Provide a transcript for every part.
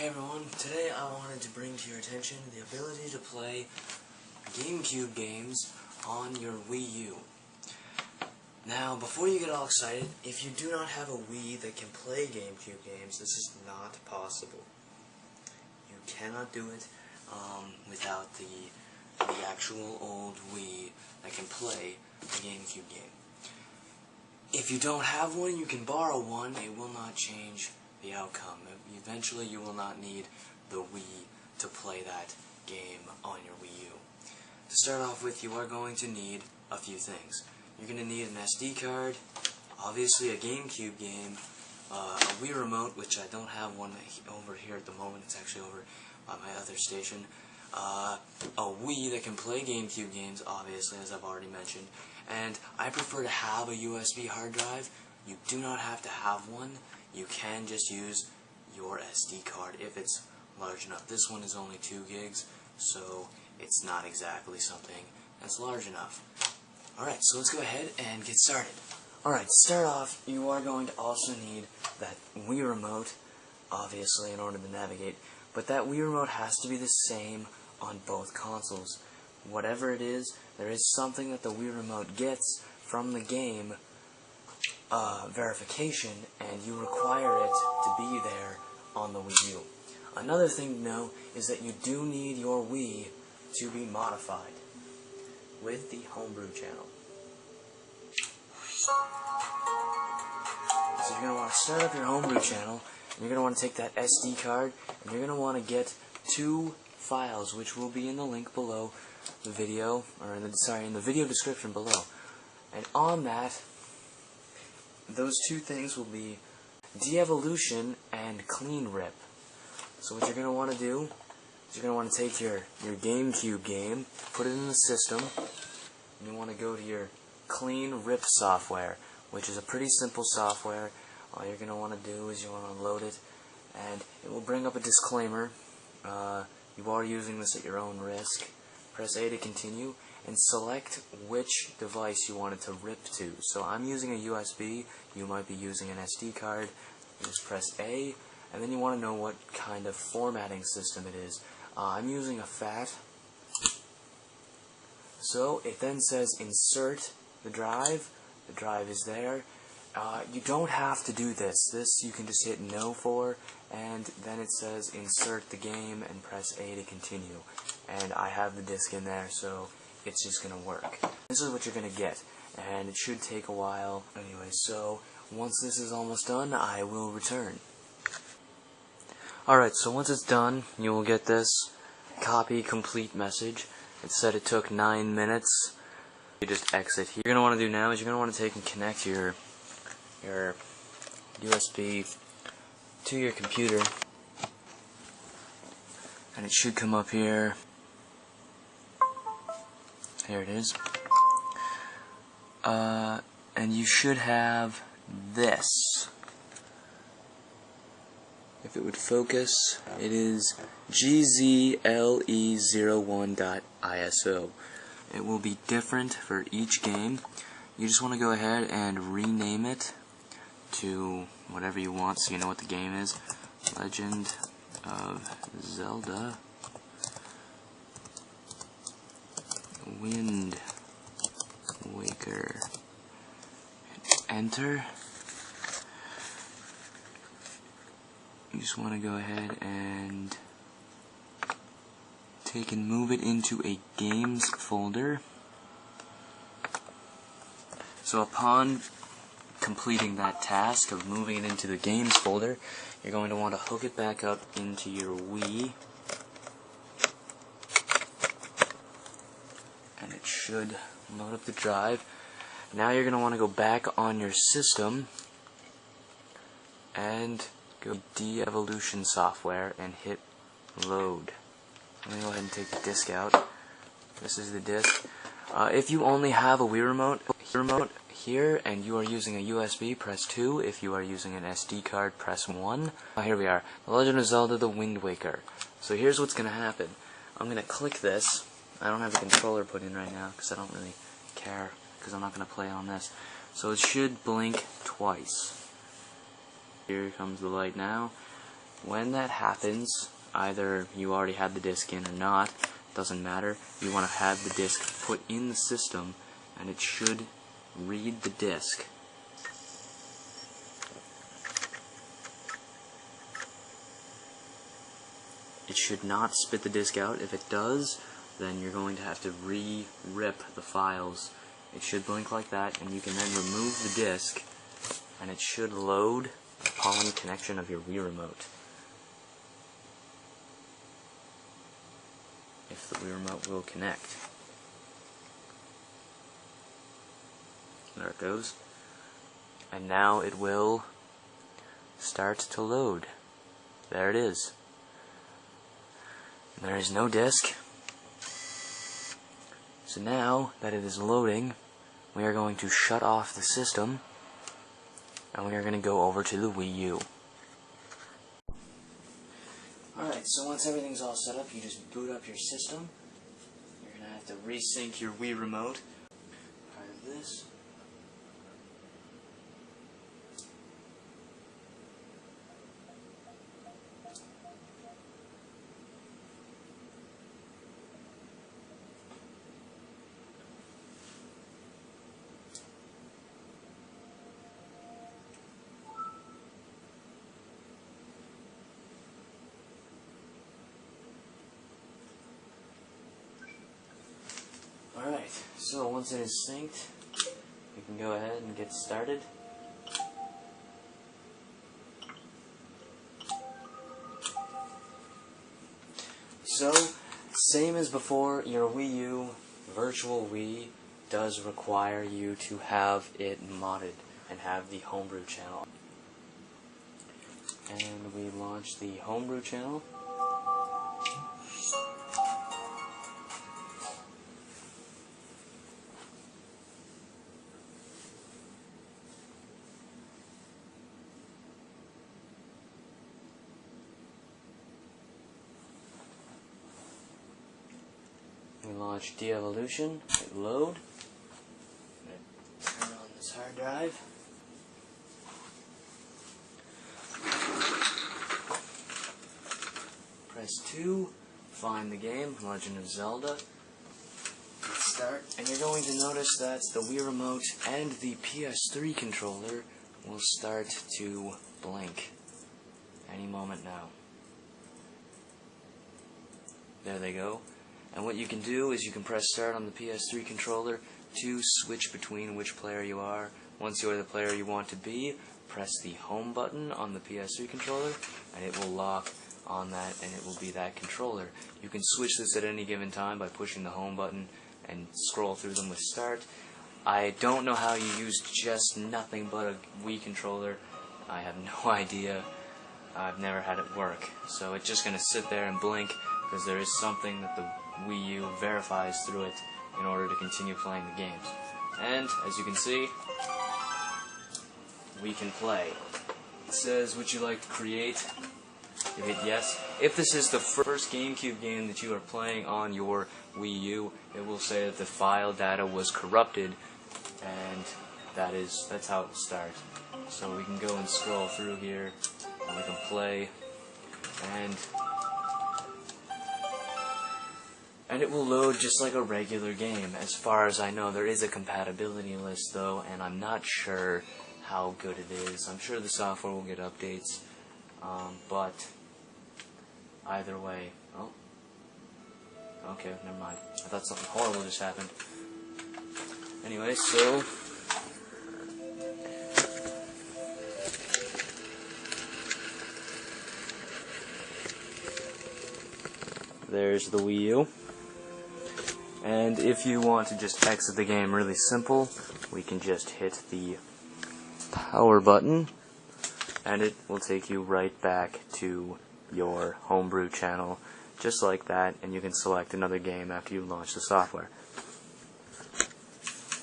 Hey everyone, today I wanted to bring to your attention the ability to play Gamecube games on your Wii U. Now, before you get all excited, if you do not have a Wii that can play Gamecube games, this is not possible. You cannot do it without the actual old Wii that can play a Gamecube game. If you don't have one, you can borrow one. It will not change the outcome. Eventually you will not need the Wii to play that game on your Wii U. To start off with, you are going to need a few things. You're going to need an SD card, obviously a GameCube game, a Wii remote, which I don't have one over here at the moment, it's actually over by my other station, a Wii that can play GameCube games, obviously, as I've already mentioned, and I prefer to have a USB hard drive. You do not have to have one. You can just use your SD card if it's large enough. This one is only 2 gigs, so it's not exactly something that's large enough. Alright, so let's go ahead and get started. Alright, to start off, you are going to also need that Wii remote, obviously, in order to navigate, but that Wii remote has to be the same on both consoles. Whatever it is, there is something that the Wii remote gets from the game verification, and you require it to be there on the Wii U. Another thing to know is that you do need your Wii to be modified with the homebrew channel. So you're going to want to start up your homebrew channel, and you're going to want to take that SD card, and you're going to want to get 2 files, which will be in the link below the video, or in the video description below. And on that, those 2 things will be de-evolution and clean rip. So what you're going to want to do is you're going to want to take your GameCube game, put it in the system, and you want to go to your clean rip software, which is a pretty simple software. All you're going to want to do is you want to load it, and it will bring up a disclaimer. You are using this at your own risk. Press A to continue, and select which device you want it to rip to. So I'm using a USB, you might be using an SD card. You just press A, and then you want to know what kind of formatting system it is. I'm using a FAT. So it then says insert the drive is there. You don't have to do this. This you can just hit no for, and then it says insert the game and press A to continue. And I have the disc in there, so it's just going to work. This is what you're going to get, and it should take a while. Anyway, so once this is almost done, I will return. Alright, so once it's done, you will get this copy complete message. It said it took 9 minutes. You just exit here. What you're going to want to do now is you're going to want to take and connect your USB to your computer, and it should come up here. Here it is. And you should have this. If it would focus, it is gzle01.iso. It will be different for each game. You just want to go ahead and rename it to whatever you want, so you know what the game is. Legend of Zelda Wind Waker. Enter. You just want to go ahead and take and move it into a games folder. So upon completing that task of moving it into the games folder, you're going to want to hook it back up into your Wii, and it should load up the drive. Now you're going to want to go back on your system and go de-evolution software and hit load. Let me go ahead and take the disc out. This is the disc. If you only have a Wii remote here and you are using a USB, press 2. If you are using an SD card, press 1. Here we are. The Legend of Zelda the Wind Waker. So here's what's going to happen. I'm going to click this. I don't have a controller put in right now because I don't really care, because I'm not going to play on this. So it should blink twice. Here comes the light now. when that happens, either you already had the disc in or not, doesn't matter. You want to have the disc put in the system, and it should read the disc. It should not spit the disc out. If it does, then you're going to have to re-rip the files. It should blink like that, and you can then remove the disc, and it should load upon connection of your Wii Remote. If the Wii Remote will connect. There it goes. And now it will start to load. There it is. There is no disc. So now that it is loading, we are going to shut off the system, and we are going to go over to the Wii U. Alright, so once everything's all set up, you just boot up your system. You're going to have to resync your Wii Remote. Part of this. Alright, so once it is synced, we can go ahead and get started. So, same as before, your Wii U Virtual Wii does require you to have it modded and have the homebrew channel. And we launch the homebrew channel. We launch De-Evolution, hit load, turn on this hard drive. Press 2, find the game, Legend of Zelda, hit start, and you're going to notice that the Wii Remote and the PS3 controller will start to blink any moment now. There they go. And what you can do is you can press start on the PS3 controller to switch between which player you are. Once you're the player you want to be, press the home button on the PS3 controller, and it will lock on that, and it will be that controller. You can switch this at any given time by pushing the home button and scroll through them with start. I don't know how you use just nothing but a Wii controller. I have no idea. I've never had it work. So it's just going to sit there and blink, because there is something that the Wii U verifies through it in order to continue playing the games. And, as you can see, we can play. It says, would you like to create? You hit yes. If this is the first Gamecube game that you are playing on your Wii U, it will say that the file data was corrupted, and that's how it will start. So we can go and scroll through here, and we can play, and it will load just like a regular game. As far as I know, there is a compatibility list though, and I'm not sure how good it is. I'm sure the software will get updates, but either way, oh, okay, never mind. I thought something horrible just happened. Anyway, so there's the Wii U. And if you want to just exit the game really simple, we can just hit the power button, and it will take you right back to your homebrew channel, just like that, and you can select another game after you launch the software.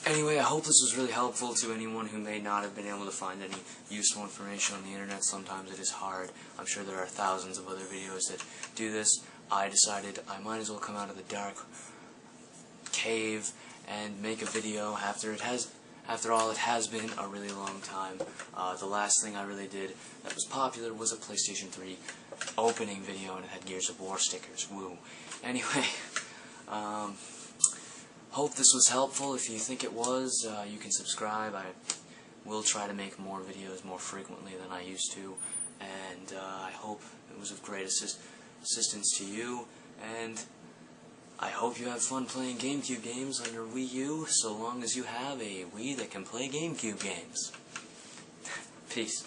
Anyway, I hope this was really helpful to anyone who may not have been able to find any useful information on the internet. Sometimes it is hard. I'm sure there are thousands of other videos that do this. I decided I might as well come out of the dark cave and make a video after all, it has been a really long time. The last thing I really did that was popular was a PlayStation 3 opening video and it had Gears of War stickers. Woo. Anyway, hope this was helpful. If you think it was, you can subscribe. I will try to make more videos more frequently than I used to, and I hope it was of great assistance to you, and I hope you have fun playing GameCube games on your Wii U, so long as you have a Wii that can play GameCube games. Peace.